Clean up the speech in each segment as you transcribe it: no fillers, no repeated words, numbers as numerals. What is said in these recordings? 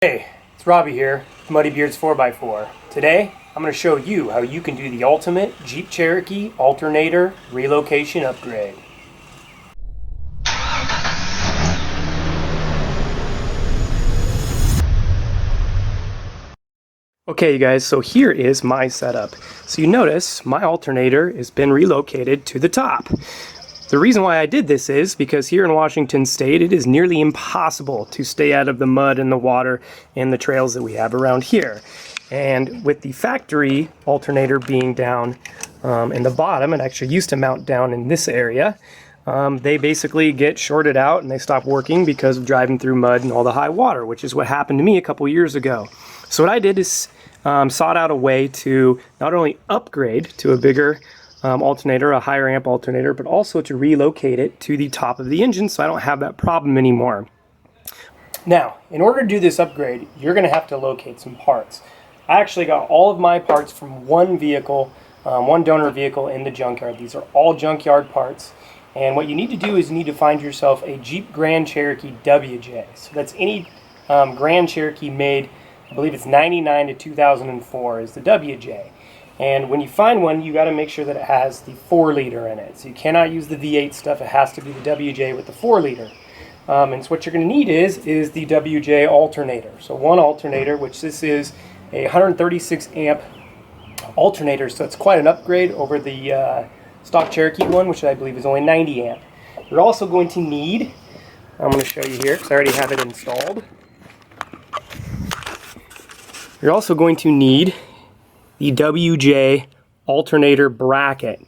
Hey, it's Robbie here, Muddybeards 4x4. Today, I'm going to show you how you can do the ultimate Jeep Cherokee Alternator Relocation upgrade. Okay, you guys, so here is my setup. So you notice my alternator has been relocated to the top. The reason why I did this is because here in Washington State, it is nearly impossible to stay out of the mud and the water and the trails that we have around here. And with the factory alternator being down in the bottom, it actually used to mount down in this area, they basically get shorted out and they stop working because of driving through mud and all the high water, which is what happened to me a couple years ago. So what I did is sought out a way to not only upgrade to a bigger alternator, a higher amp alternator, but also to relocate it to the top of the engine so I don't have that problem anymore. Now, in order to do this upgrade, you're going to have to locate some parts. I actually got all of my parts from one vehicle, one donor vehicle in the junkyard. These are all junkyard parts. And what you need to do is you need to find yourself a Jeep Grand Cherokee WJ. So that's any Grand Cherokee made, I believe it's 99 to 2004 is the WJ. And when you find one, you got to make sure that it has the 4-liter in it. So you cannot use the V8 stuff. It has to be the WJ with the 4-liter. And so what you're going to need is the WJ alternator. So one alternator, which this is a 136 amp alternator. So it's quite an upgrade over the stock Cherokee one, which I believe is only 90 amp. You're also going to need, I'm going to show you here because I already have it installed. You're also going to need the WJ Alternator Bracket,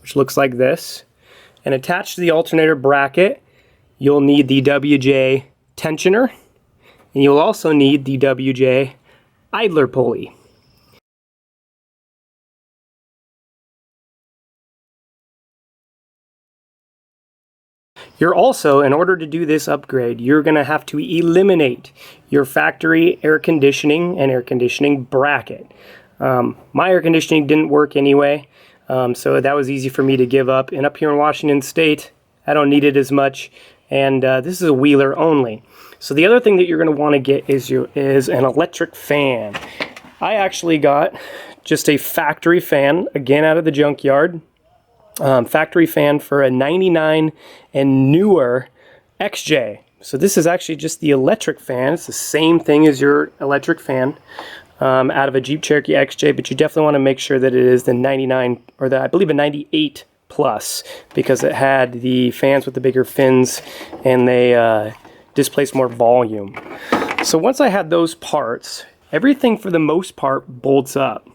which looks like this. And attached to the alternator bracket, you'll need the WJ tensioner, and you'll also need the WJ idler pulley. You're also, in order to do this upgrade, you're going to have to eliminate your factory air conditioning and air conditioning bracket. My air conditioning didn't work anyway, so that was easy for me to give up. And up here in Washington State, I don't need it as much, and this is a wheeler only. So the other thing that you're going to want to get is an electric fan. I actually got just a factory fan, again out of the junkyard. Factory fan for a 99 and newer XJ. So this is actually just the electric fan. It's the same thing as your electric fan. Out of a Jeep Cherokee XJ, but you definitely want to make sure that it is the 99 or I believe a 98 plus, because it had the fans with the bigger fins and they displaced more volume. So once I had those parts, everything for the most part bolts up.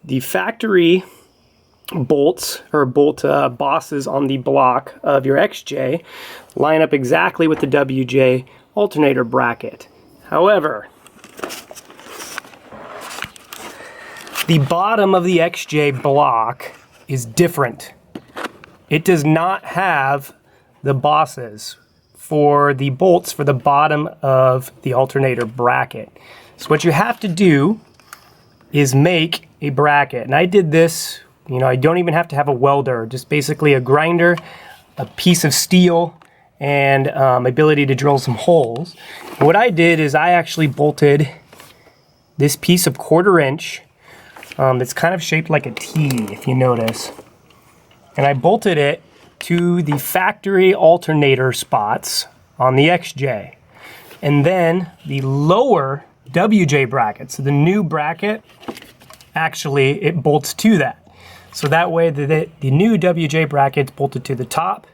The factory bolts or bolt bosses on the block of your XJ line up exactly with the WJ alternator bracket. However, the bottom of the XJ block is different. It does not have the bosses for the bolts for the bottom of the alternator bracket. So what you have to do is make a bracket. And I did this, I don't even have to have a welder, just basically a grinder, a piece of steel, and ability to drill some holes. And what I did is I actually bolted this piece of 1/4 inch. It's kind of shaped like a T, if you notice. And I bolted it to the factory alternator spots on the XJ. And then the lower WJ bracket, so the new bracket, actually it bolts to that. So that way the new WJ bracket's bolted to the top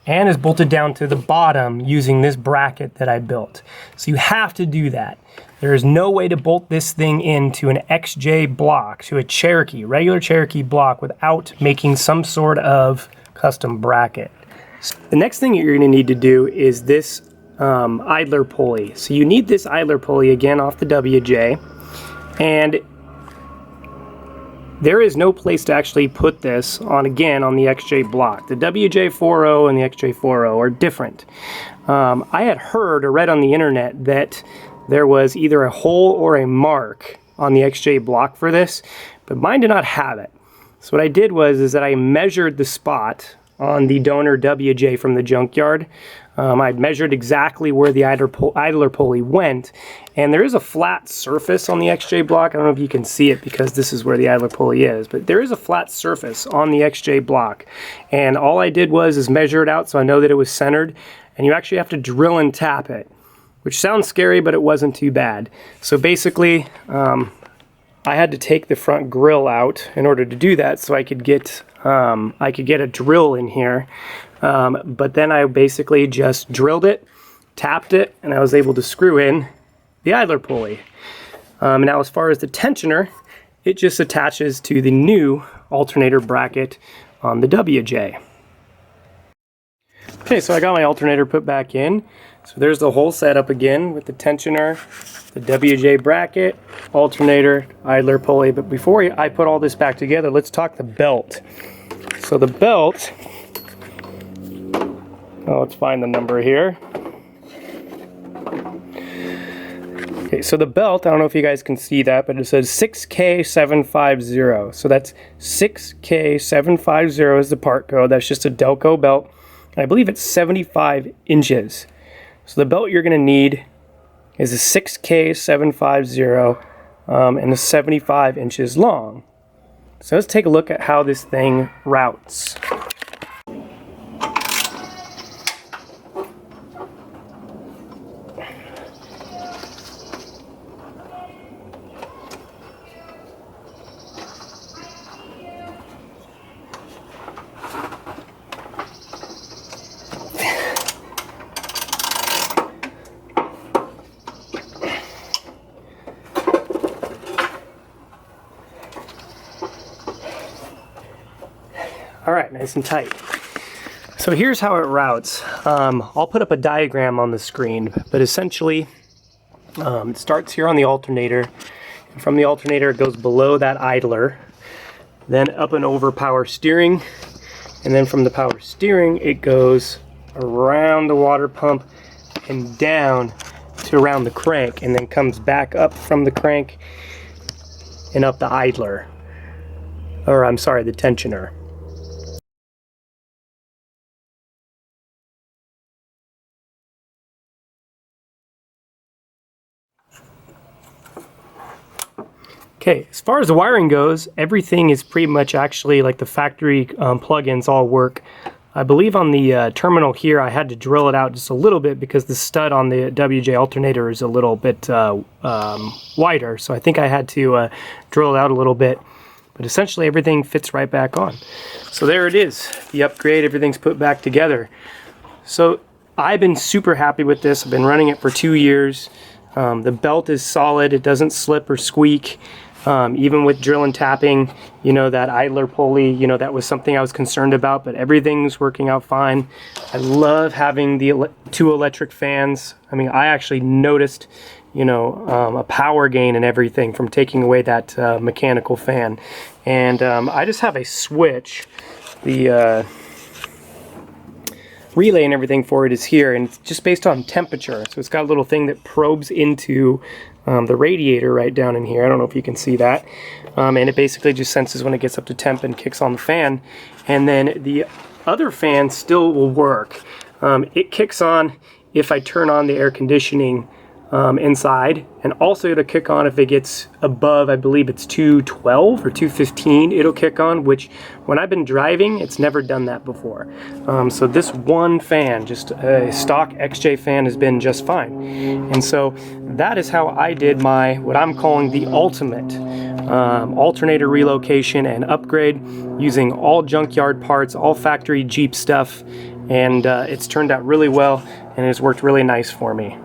and is bolted down to the bottom using this bracket that I built. So you have to do that. There is no way to bolt this thing into an XJ block, to a Cherokee, regular Cherokee block, without making some sort of custom bracket. The next thing you're going to need to do is this idler pulley. So you need this idler pulley, again, off the WJ, and there is no place to actually put this on, again, on the XJ block. The WJ40 and the XJ40 are different. I had heard or read on the internet that there was either a hole or a mark on the XJ block for this, but mine did not have it. So what I did was that I measured the spot on the donor WJ from the junkyard. I'd measured exactly where the idler pulley went, and there is a flat surface on the XJ block. I don't know if you can see it because this is where the idler pulley is, but there is a flat surface on the XJ block, and all I did was measure it out so I know that it was centered, and you actually have to drill and tap it, which sounds scary, but it wasn't too bad. So basically, I had to take the front grill out in order to do that, so I could get a drill in here. But then I basically just drilled it, tapped it, and I was able to screw in the idler pulley. Now as far as the tensioner, it just attaches to the new alternator bracket on the WJ. Okay, so I got my alternator put back in. So there's the whole setup again with the tensioner, the WJ bracket, alternator, idler pulley. But before I put all this back together, let's talk the belt. So the belt, let's find the number here. Okay, so the belt, I don't know if you guys can see that, but it says 6K750. So that's 6K750 is the part code. That's just a Delco belt. And I believe it's 75 inches. So the belt you're going to need is a 6K750 and is 75 inches long. So let's take a look at how this thing routes. All right, nice and tight. So here's how it routes. I'll put up a diagram on the screen, but essentially it starts here on the alternator. And from the alternator, it goes below that idler, then up and over power steering, and then from the power steering, it goes around the water pump and down to around the crank, and then comes back up from the crank and up the idler, or I'm sorry, the tensioner. Okay, as far as the wiring goes, everything is pretty much actually like the factory plugins all work. I believe on the terminal here I had to drill it out just a little bit because the stud on the WJ alternator is a little bit wider, so I think I had to drill it out a little bit. But essentially everything fits right back on. So there it is, the upgrade, everything's put back together. So I've been super happy with this. I've been running it for 2 years. The belt is solid, it doesn't slip or squeak. Even with drill and tapping, you know, that idler pulley, you know, that was something I was concerned about, but everything's working out fine. I love having the 2 electric fans. I mean, I actually noticed, you know, a power gain and everything from taking away that mechanical fan. And I just have a switch. The relay and everything for it is here, and it's just based on temperature. So it's got a little thing that probes into the radiator right down in here. I don't know if you can see that. And it basically just senses when it gets up to temp and kicks on the fan. And then the other fan still will work. It kicks on if I turn on the air conditioning inside, and also it'll kick on if it gets above, I believe it's 212 or 215, it'll kick on, which when I've been driving, it's never done that before. So this one fan, just a stock XJ fan, has been just fine. And so that is how I did my, what I'm calling the ultimate alternator relocation and upgrade, using all junkyard parts, all factory Jeep stuff, and it's turned out really well, and it's worked really nice for me.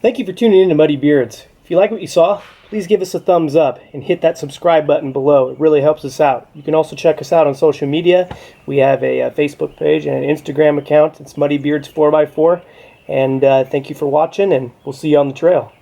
Thank you for tuning in to Muddy Beards. If you like what you saw, please give us a thumbs up and hit that subscribe button below. It really helps us out. You can also check us out on social media. We have a Facebook page and an Instagram account. It's Muddy Beards 4x4. And thank you for watching, and we'll see you on the trail.